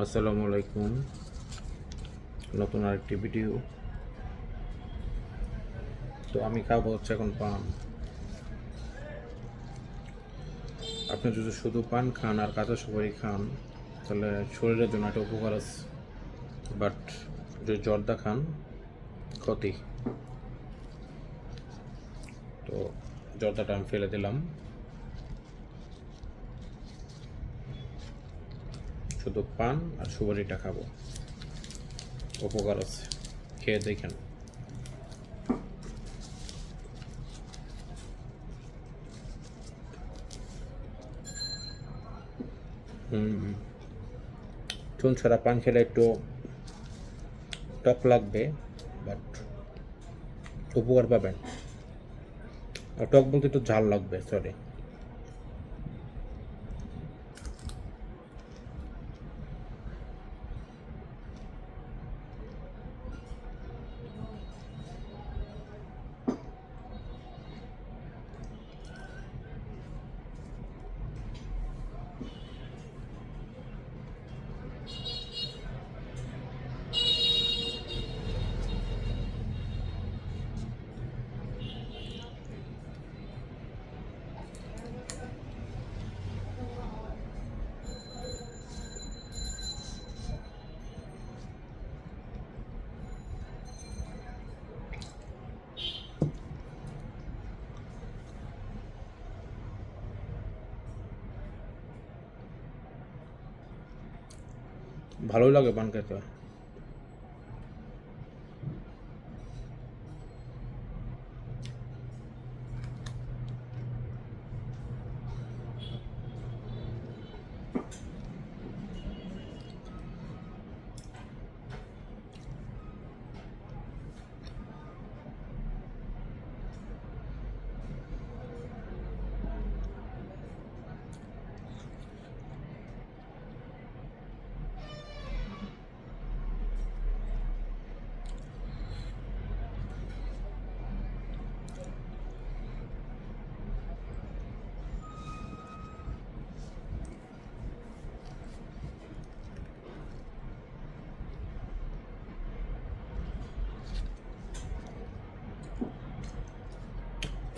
আসসালামু আলাইকুম। নতুন আরেকটি ভিডিও। তো আমি খাবো হচ্ছে এখন পান। আপনি যদি শুধু পান খান আর কাঁচা সুপারি খান তাহলে শরীরের জন্য একটা উপকার আছে, বাট যদি জর্দা খান ক্ষতি। তো জর্দাটা আমি ফেলে দিলাম, শুধু পান আর সুপারিটা খাবো, উপকার আছে, খেয়ে দেখেন। চুন ছাড়া পান খেলে একটু টক লাগবে, বাট উপকার পাবেন। আর টক বলতে একটু ঝাল লাগবে, সরি। ভালোই লাগে পান খেতে।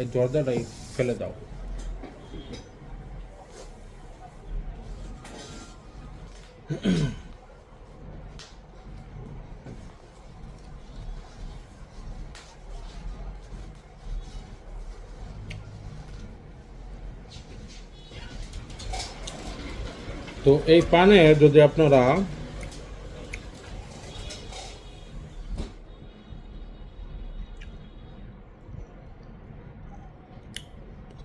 এই জর্দাটাই ফেলে দাও। তো এই পানে যদি আপনারা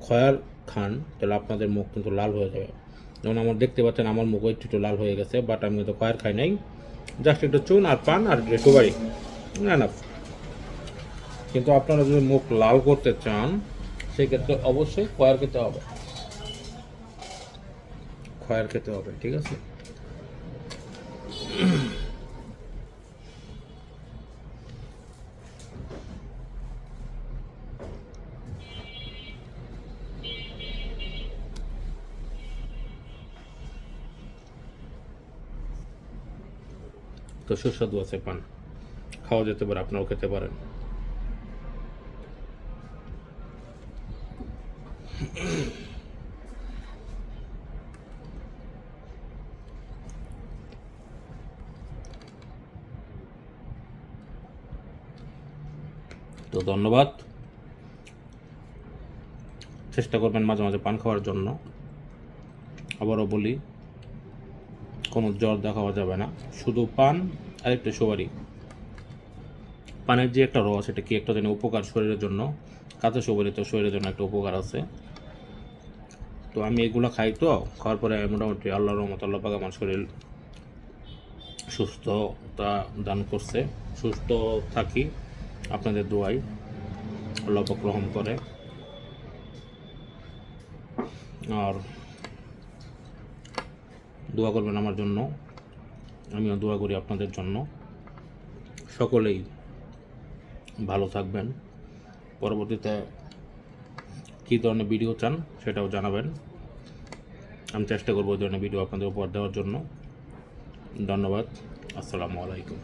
খয়ার খান তাহলে আপনাদের মুখ কিন্তু লাল হয়ে যাবে। যেমন আমার দেখতে পাচ্ছেন আমার মুখ একটু একটু লাল হয়ে গেছে, বাট আমি তো খয়ার খাই নাই। জাস্ট একটু চুন আর পান আর সুপারি, না। কিন্তু আপনারা যদি মুখ লাল করতে চান সেক্ষেত্রে অবশ্যই খয়ার খেতে হবে, খয়ার খেতে হবে, ঠিক আছে। তো সুস্বাদু আছে পান, খাওয়া যেতে পারে, আপনারাও খেতে পারেন। তো ধন্যবাদ। চেষ্টা করবেন মাঝে মাঝে পান খাওয়ার জন্য। আবারও বলি, কোনো জর্দা খাওয়া যাবে না, শুধু পান আর একটু সুপারি। পানের যে একটা রস, এটা কি একটা জানি উপকার শরীরের জন্য। কাঁচা সুপারি তো শরীরের জন্য একটা উপকার আছে। তো আমি এগুলো খাই, তো খাওয়ার পরে মোটামুটি আল্লাহর রহমত, আল্লাহ পাক আমার শরীর সুস্থতা দান করছে। সুস্থ থাকি আপনাদের দোয়ায়, আল্লাহ পাক রহম করে। আর দোয়া করবেন আমার জন্য, আমিও দোয়া করি আপনাদের জন্য। সকলেই ভালো থাকবেন। পরবর্তীতে কী ধরনের ভিডিও চান সেটাও জানাবেন, আমি চেষ্টা করবো ওই ধরনের ভিডিও আপনাদের উপহার দেওয়ার জন্য। ধন্যবাদ। আসসালামু আলাইকুম।